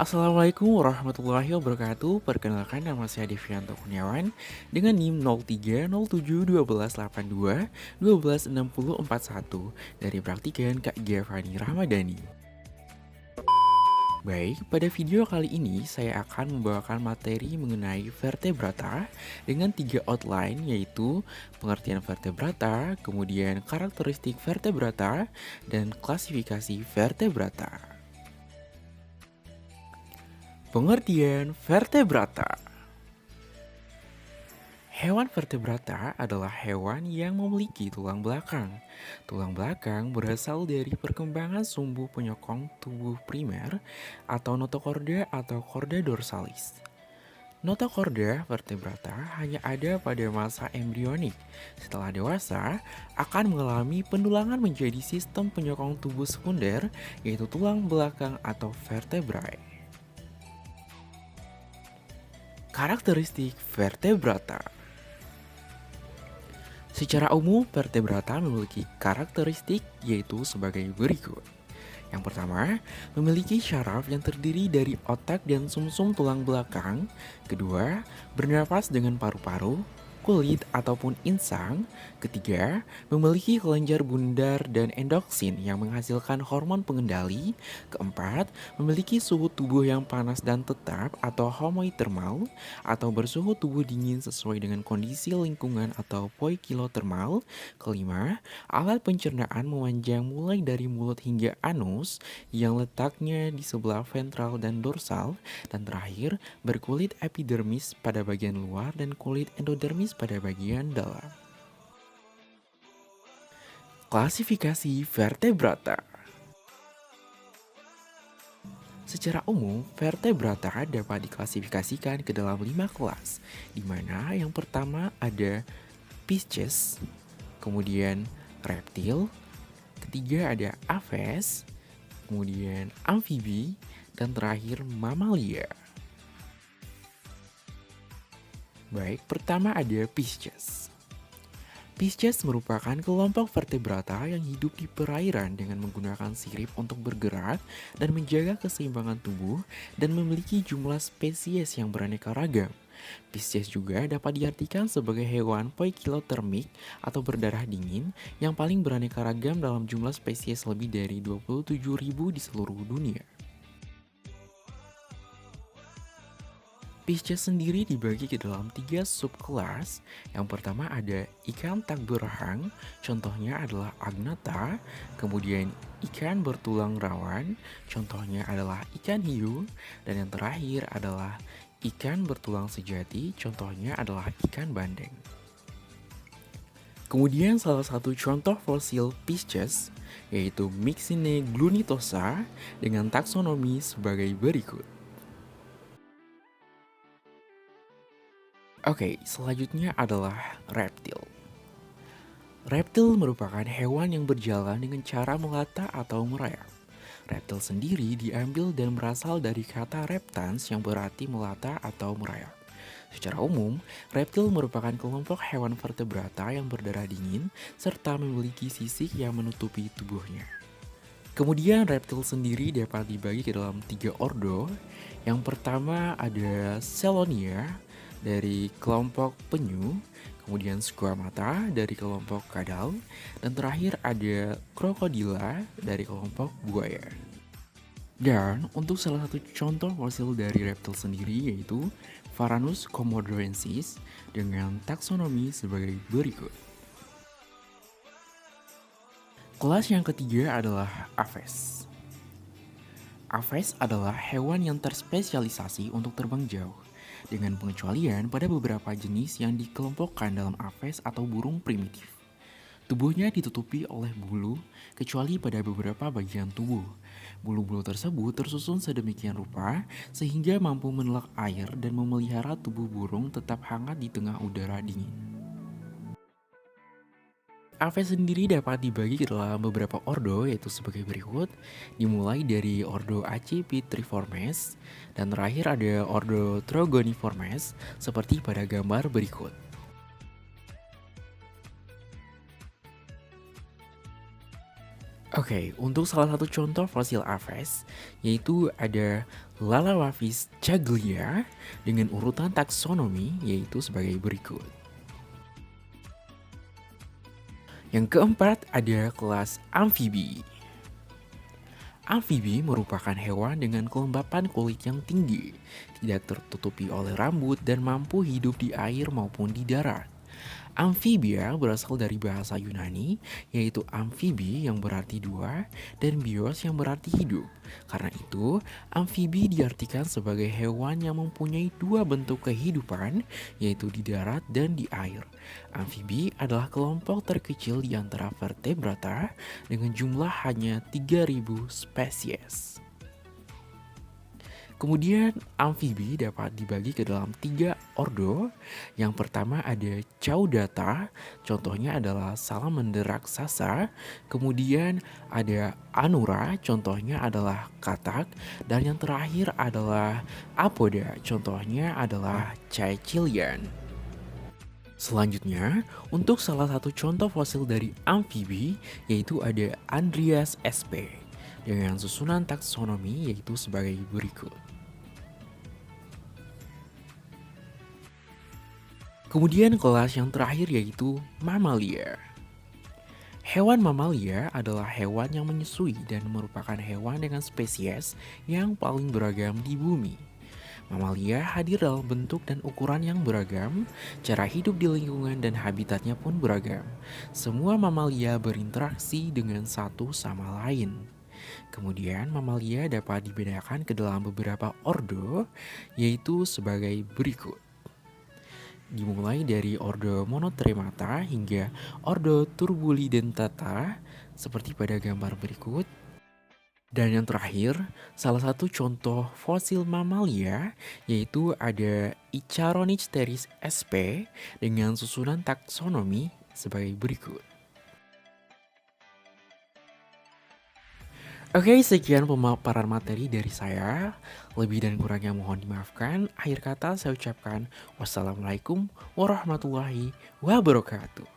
Assalamualaikum warahmatullahi wabarakatuh. Perkenalkan, nama saya Devianto Kurniawan dengan NIM 03071282 dari Praktikan Kak Giovanni Ramadhani. Baik, pada video kali ini saya akan membawakan materi mengenai vertebrata dengan 3 outline, yaitu pengertian vertebrata, kemudian karakteristik vertebrata, dan klasifikasi vertebrata. Pengertian vertebrata. Hewan vertebrata adalah hewan yang memiliki tulang belakang. Tulang belakang berasal dari perkembangan sumbu penyokong tubuh primer atau notokorda atau korda dorsalis. Notokorda vertebrata hanya ada pada masa embrionik. Setelah dewasa, akan mengalami pendulangan menjadi sistem penyokong tubuh sekunder, yaitu tulang belakang atau vertebrae. Karakteristik vertebrata. Secara umum, vertebrata memiliki karakteristik yaitu sebagai berikut. Yang pertama, memiliki syaraf yang terdiri dari otak dan sumsum tulang belakang. Kedua, bernapas dengan paru-paru, kulit ataupun insang. Ketiga, memiliki kelenjar bundar dan endoksin yang menghasilkan hormon pengendali. Keempat, memiliki suhu tubuh yang panas dan tetap atau homotermal atau bersuhu tubuh dingin sesuai dengan kondisi lingkungan atau poikilotermal. Kelima, alat pencernaan memanjang mulai dari mulut hingga anus yang letaknya di sebelah ventral dan dorsal. Dan terakhir, berkulit epidermis pada bagian luar dan kulit endodermis pada bagian dalam. Klasifikasi vertebrata. Secara umum, vertebrata dapat diklasifikasikan ke dalam 5 kelas, di mana yang pertama ada Pisces, kemudian reptil, ketiga ada aves, kemudian amfibi, dan terakhir mamalia. Baik, pertama ada Pisces. Pisces merupakan kelompok vertebrata yang hidup di perairan dengan menggunakan sirip untuk bergerak dan menjaga keseimbangan tubuh dan memiliki jumlah spesies yang beraneka ragam. Pisces juga dapat diartikan sebagai hewan poikilotermik atau berdarah dingin yang paling beraneka ragam dalam jumlah spesies lebih dari 27.000 di seluruh dunia. Pisces sendiri dibagi ke dalam 3 subkelas. Yang pertama ada ikan tak berahang, contohnya adalah agnatha. Kemudian ikan bertulang rawan, contohnya adalah ikan hiu. Dan yang terakhir adalah ikan bertulang sejati, contohnya adalah ikan bandeng. Kemudian salah satu contoh fosil Pisces yaitu Myxine glunitosa dengan taksonomi sebagai berikut. Oke, selanjutnya adalah reptil. Reptil merupakan hewan yang berjalan dengan cara melata atau merayap. Reptil sendiri diambil dan berasal dari kata reptans yang berarti melata atau merayap. Secara umum, reptil merupakan kelompok hewan vertebrata yang berdarah dingin serta memiliki sisik yang menutupi tubuhnya. Kemudian reptil sendiri dapat dibagi ke dalam 3 ordo. Yang pertama ada Chelonia dari kelompok penyu, kemudian Squamata dari kelompok kadal, dan terakhir ada Crocodila dari kelompok buaya. Dan untuk salah satu contoh fosil dari reptil sendiri yaitu Varanus comodorensis dengan taksonomi sebagai berikut. Kelas yang ketiga adalah aves. Aves adalah hewan yang terspesialisasi untuk terbang jauh, dengan pengecualian pada beberapa jenis yang dikelompokkan dalam aves atau burung primitif. Tubuhnya ditutupi oleh bulu, kecuali pada beberapa bagian tubuh. Bulu-bulu tersebut tersusun sedemikian rupa sehingga mampu menelak air dan memelihara tubuh burung tetap hangat di tengah udara dingin. Aves sendiri dapat dibagi ke dalam beberapa ordo yaitu sebagai berikut, dimulai dari ordo Accipitriformes dan terakhir ada ordo Trogoniformes seperti pada gambar berikut. Oke, untuk salah satu contoh fosil aves, yaitu ada Lalawapis jaglia dengan urutan taksonomi yaitu sebagai berikut. Yang keempat ada kelas amfibi. Amfibi merupakan hewan dengan kelembapan kulit yang tinggi, tidak tertutupi oleh rambut dan mampu hidup di air maupun di darat. Amfibia berasal dari bahasa Yunani, yaitu amfibi yang berarti dua dan bios yang berarti hidup. Karena itu, amfibi diartikan sebagai hewan yang mempunyai dua bentuk kehidupan, yaitu di darat dan di air. Amfibi adalah kelompok terkecil di antara vertebrata dengan jumlah hanya 3.000 spesies. Kemudian amfibi dapat dibagi ke dalam 3 ordo. Yang pertama ada Caudata, contohnya adalah salamander raksasa. Kemudian ada Anura, contohnya adalah katak. Dan yang terakhir adalah Apoda, contohnya adalah caecilian. Selanjutnya, untuk salah satu contoh fosil dari amfibi, yaitu ada Andreas sp. Dengan susunan taksonomi yaitu sebagai berikut. Kemudian kelas yang terakhir yaitu mamalia. Hewan mamalia adalah hewan yang menyusui dan merupakan hewan dengan spesies yang paling beragam di bumi. Mamalia hadir dalam bentuk dan ukuran yang beragam, cara hidup di lingkungan dan habitatnya pun beragam. Semua mamalia berinteraksi dengan satu sama lain. Kemudian mamalia dapat dibedakan ke dalam beberapa ordo, yaitu sebagai berikut. Dimulai dari ordo Monotremata hingga ordo Turbulidentata seperti pada gambar berikut. Dan yang terakhir, salah satu contoh fosil mamalia yaitu ada Icharonixteris sp dengan susunan taksonomi sebagai berikut. Oke, sekian pemaparan materi dari saya. Lebih dan kurangnya mohon dimaafkan. Akhir kata saya ucapkan wassalamualaikum warahmatullahi wabarakatuh.